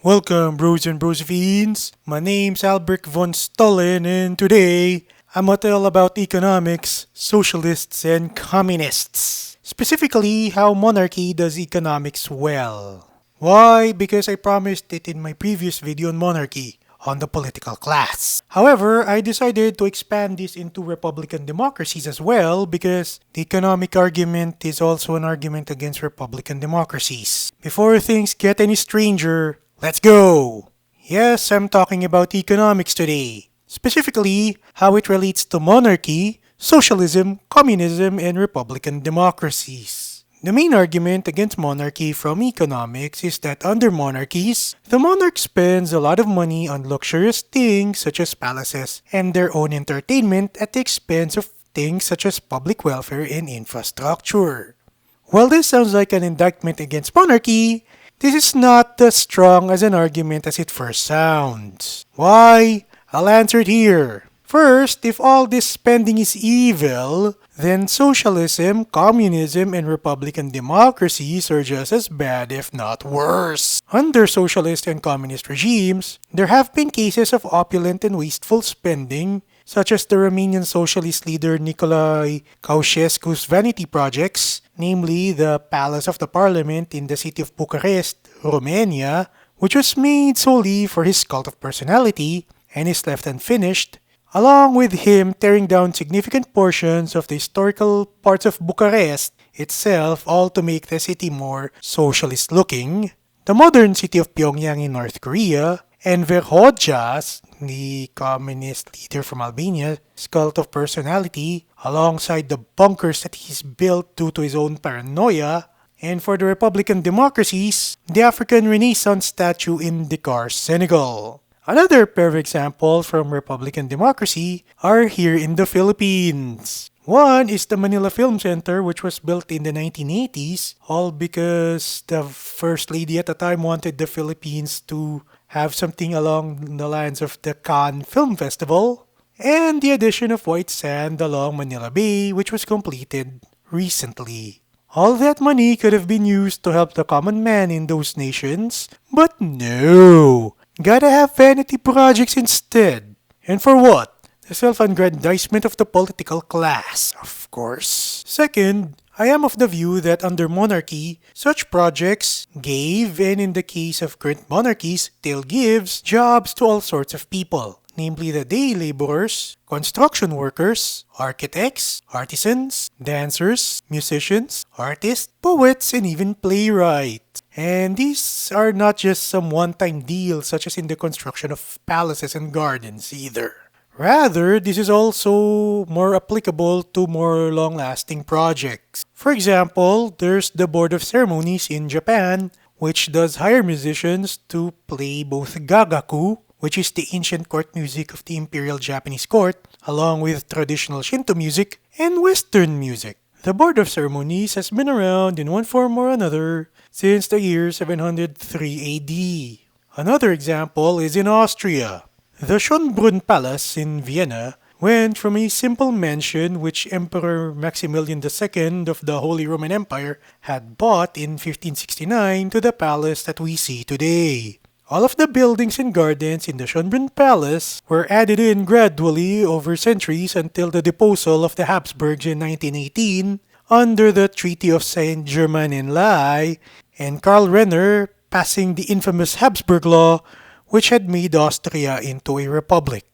Welcome, bros and brosephines. My name's Albert von Stollen, and today I'm gonna tell about economics, socialists, and communists. Specifically, how monarchy does economics well. Why? Because I promised it in my previous video on monarchy, on the political class. However, I decided to expand this into republican democracies as well because the economic argument is also an argument against republican democracies. Before things get any stranger, let's go! Yes, I'm talking about economics today. Specifically, how it relates to monarchy, socialism, communism, and republican democracies. The main argument against monarchy from economics is that under monarchies, the monarch spends a lot of money on luxurious things such as palaces and their own entertainment at the expense of things such as public welfare and infrastructure. While this sounds like an indictment against monarchy, this is not as strong as an argument as it first sounds. Why? I'll answer it here. First, if all this spending is evil, then socialism, communism, and republican democracies are just as bad, if not worse. Under socialist and communist regimes, there have been cases of opulent and wasteful spending, such as the Romanian socialist leader Nicolae Ceausescu's vanity projects, namely the Palace of the Parliament in the city of Bucharest, Romania, which was made solely for his cult of personality and is left unfinished, along with him tearing down significant portions of the historical parts of Bucharest itself, all to make the city more socialist looking. The modern city of Pyongyang in North Korea, and Verhofstadt's, the communist leader from Albania's cult of personality, alongside the bunkers that he's built due to his own paranoia. And for the republican democracies, the African Renaissance statue in Dakar, Senegal. Another pair of examples from republican democracy are here in the Philippines. One is the Manila Film Center, which was built in the 1980s, all because the First Lady at the time wanted the Philippines to have something along the lines of the Cannes Film Festival, and the addition of white sand along Manila Bay, which was completed recently. All that money could have been used to help the common man in those nations, but no! Gotta have vanity projects instead. And for what? The self-aggrandizement of the political class, of course. Second, I am of the view that under monarchy, such projects gave, and in the case of current monarchies, still gives, jobs to all sorts of people, namely the day laborers, construction workers, architects, artisans, dancers, musicians, artists, poets, and even playwrights. And these are not just some one-time deals such as in the construction of palaces and gardens either. Rather, this is also more applicable to more long-lasting projects. For example, there's the Board of Ceremonies in Japan, which does hire musicians to play both gagaku, which is the ancient court music of the Imperial Japanese court, along with traditional Shinto music and Western music. The Board of Ceremonies has been around in one form or another since the year 703 AD. Another example is in Austria. The Schönbrunn Palace in Vienna went from a simple mansion which Emperor Maximilian II of the Holy Roman Empire had bought in 1569 to the palace that we see today. All of the buildings and gardens in the Schönbrunn Palace were added in gradually over centuries until the deposal of the Habsburgs in 1918 under the Treaty of Saint-Germain-en-Laye and Karl Renner passing the infamous Habsburg Law, which had made Austria into a republic.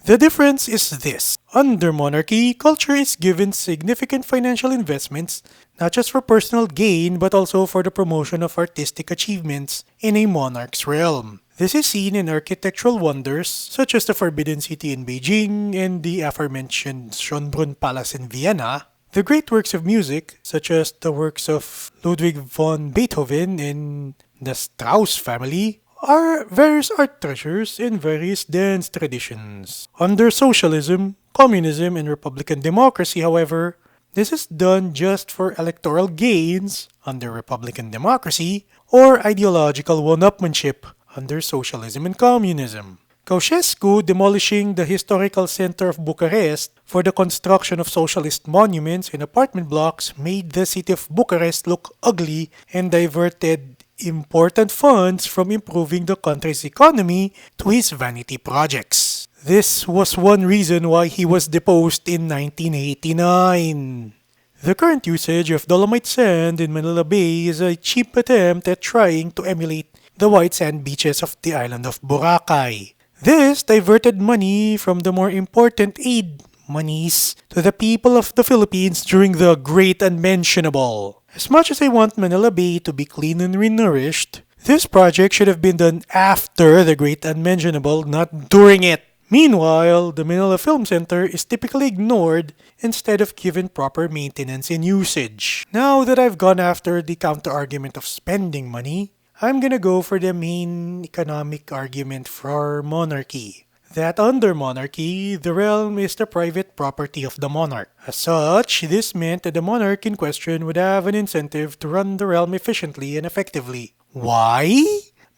The difference is this. Under monarchy, culture is given significant financial investments, not just for personal gain, but also for the promotion of artistic achievements in a monarch's realm. This is seen in architectural wonders, such as the Forbidden City in Beijing and the aforementioned Schönbrunn Palace in Vienna. The great works of music, such as the works of Ludwig von Beethoven and the Strauss family, are various art treasures in various dance traditions. Under socialism, communism, and republican democracy, however, this is done just for electoral gains under republican democracy or ideological one-upmanship under socialism and communism. Ceausescu demolishing the historical center of Bucharest for the construction of socialist monuments and apartment blocks made the city of Bucharest look ugly and diverted important funds from improving the country's economy to his vanity projects. This was one reason why he was deposed in 1989. The current usage of dolomite sand in Manila Bay is a cheap attempt at trying to emulate the white sand beaches of the island of Boracay. This diverted money from the more important aid monies to the people of the Philippines during the Great Unmentionable. As much as I want Manila Bay to be clean and renourished, this project should have been done after the Great Unmentionable, not during it. Meanwhile, the Manila Film Center is typically ignored instead of given proper maintenance and usage. Now that I've gone after the counter-argument of spending money, I'm gonna go for the main economic argument for monarchy. That under monarchy, the realm is the private property of the monarch. As such, this meant that the monarch in question would have an incentive to run the realm efficiently and effectively. Why?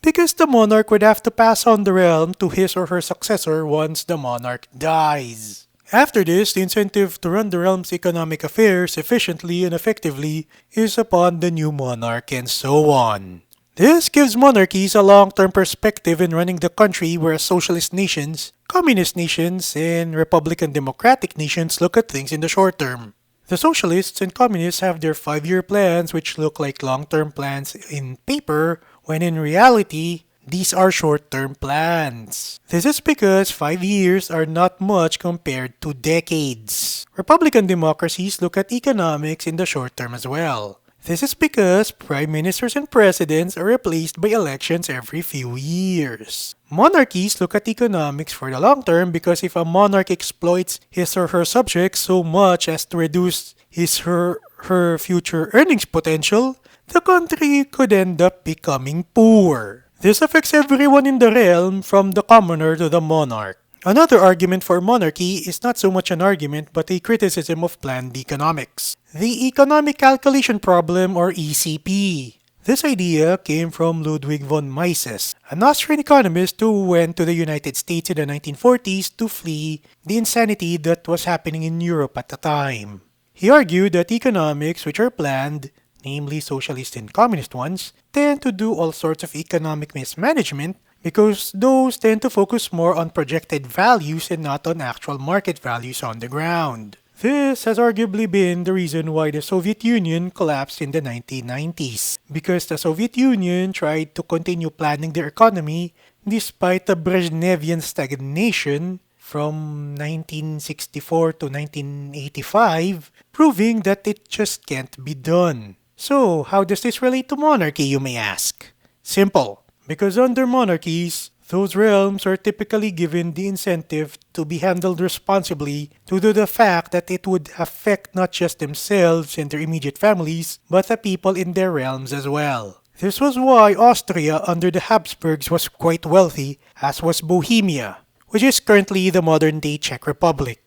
Because the monarch would have to pass on the realm to his or her successor once the monarch dies. After this, the incentive to run the realm's economic affairs efficiently and effectively is upon the new monarch and so on. This gives monarchies a long-term perspective in running the country, whereas socialist nations, communist nations, and republican democratic nations look at things in the short term. The socialists and communists have their 5-year plans which look like long-term plans in paper, when in reality, these are short-term plans. This is because 5 years are not much compared to decades. Republican democracies look at economics in the short term as well. This is because prime ministers and presidents are replaced by elections every few years. Monarchies look at economics for the long term because if a monarch exploits his or her subjects so much as to reduce his or her future earnings potential, the country could end up becoming poor. This affects everyone in the realm, from the commoner to the monarch. Another argument for monarchy is not so much an argument but a criticism of planned economics. The economic calculation problem, or ECP. This idea came from Ludwig von Mises, an Austrian economist who went to the United States in the 1940s to flee the insanity that was happening in Europe at the time. He argued that economics which are planned, namely socialist and communist ones, tend to do all sorts of economic mismanagement because those tend to focus more on projected values and not on actual market values on the ground. This has arguably been the reason why the Soviet Union collapsed in the 1990s, because the Soviet Union tried to continue planning their economy despite the Brezhnevian stagnation from 1964 to 1985, proving that it just can't be done. So, how does this relate to monarchy, you may ask? Simple. Because under monarchies, those realms are typically given the incentive to be handled responsibly due to the fact that it would affect not just themselves and their immediate families, but the people in their realms as well. This was why Austria under the Habsburgs was quite wealthy, as was Bohemia, which is currently the modern-day Czech Republic.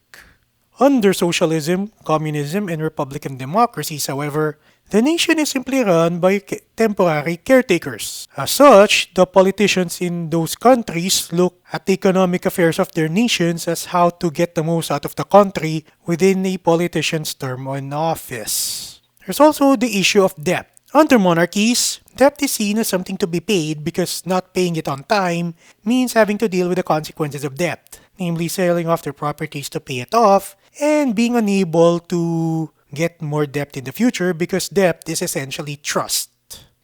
Under socialism, communism, and republican democracies, however, the nation is simply run by temporary caretakers. As such, the politicians in those countries look at the economic affairs of their nations as how to get the most out of the country within a politician's term in office. There's also the issue of debt. Under monarchies, debt is seen as something to be paid because not paying it on time means having to deal with the consequences of debt, namely selling off their properties to pay it off and being unable to get more debt in the future because debt is essentially trust.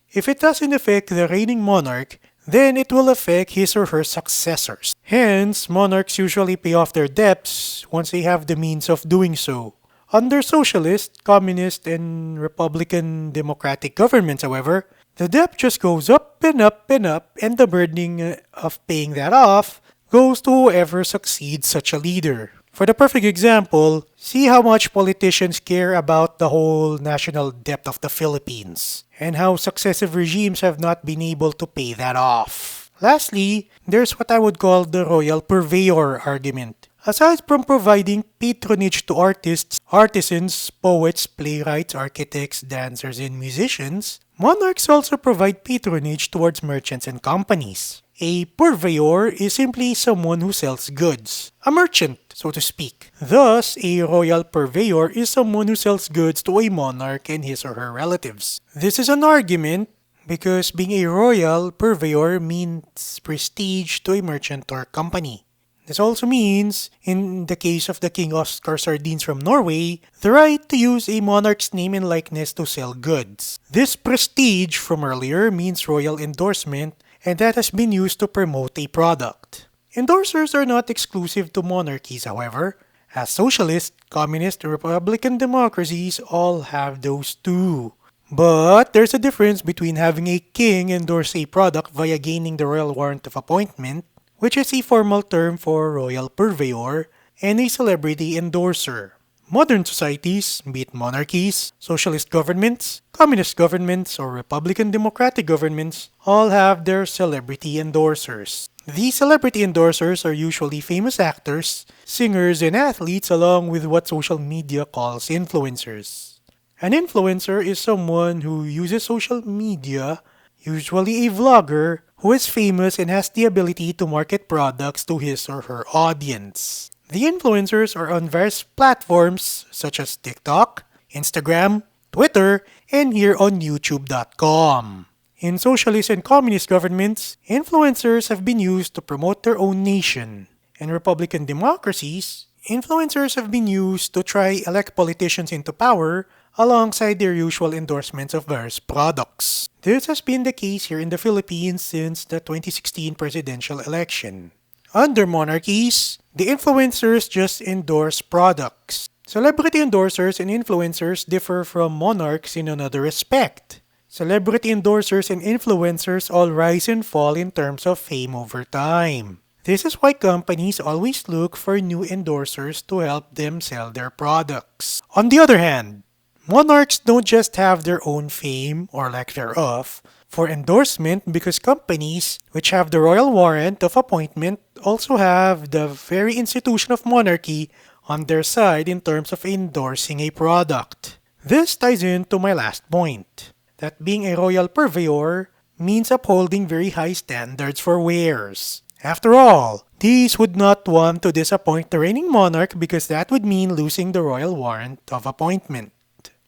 If it doesn't affect the reigning monarch, then it will affect his or her successors. Hence, monarchs usually pay off their debts once they have the means of doing so. Under socialist, communist, and republican democratic governments, however, the debt just goes up and up and up, and the burdening of paying that off goes to whoever succeeds such a leader. For the perfect example, see how much politicians care about the whole national debt of the Philippines, and how successive regimes have not been able to pay that off. Lastly, there's what I would call the royal purveyor argument. Aside from providing patronage to artists, artisans, poets, playwrights, architects, dancers, and musicians, monarchs also provide patronage towards merchants and companies. A purveyor is simply someone who sells goods, a merchant, so to speak. Thus, a royal purveyor is someone who sells goods to a monarch and his or her relatives. This is an argument because being a royal purveyor means prestige to a merchant or company. This also means, in the case of the King Oscar Sardines from Norway, the right to use a monarch's name and likeness to sell goods. This prestige from earlier means royal endorsement, and that has been used to promote a product. Endorsers are not exclusive to monarchies, however, as socialist, communist, and republican democracies all have those too. But there's a difference between having a king endorse a product via gaining the royal warrant of appointment, which is a formal term for royal purveyor, and a celebrity endorser. Modern societies, be it monarchies, socialist governments, communist governments, or republican democratic governments, all have their celebrity endorsers. These celebrity endorsers are usually famous actors, singers, and athletes, along with what social media calls influencers. An influencer is someone who uses social media, usually a vlogger, who is famous and has the ability to market products to his or her audience. The influencers are on various platforms such as TikTok, Instagram, Twitter, and here on YouTube.com. In socialist and communist governments, influencers have been used to promote their own nation. In republican democracies, influencers have been used to try elect politicians into power alongside their usual endorsements of various products. This has been the case here in the Philippines since the 2016 presidential election. Under monarchies, the influencers just endorse products. Celebrity endorsers and influencers differ from monarchs in another respect. Celebrity endorsers and influencers all rise and fall in terms of fame over time. This is why companies always look for new endorsers to help them sell their products. On the other hand, monarchs don't just have their own fame, or lack thereof, for endorsement because companies, which have the royal warrant of appointment, also have the very institution of monarchy on their side in terms of endorsing a product. This ties into my last point, that being a royal purveyor means upholding very high standards for wares. After all, these would not want to disappoint the reigning monarch because that would mean losing the royal warrant of appointment.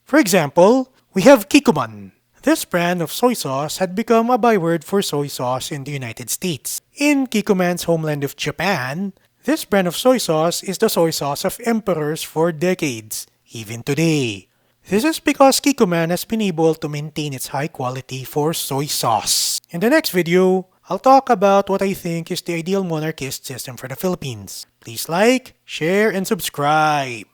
For example, we have Kikkoman. This brand of soy sauce had become a byword for soy sauce in the United States. In Kikkoman's homeland of Japan, this brand of soy sauce is the soy sauce of emperors for decades, even today. This is because Kikkoman has been able to maintain its high quality for soy sauce. In the next video, I'll talk about what I think is the ideal monarchist system for the Philippines. Please like, share, and subscribe.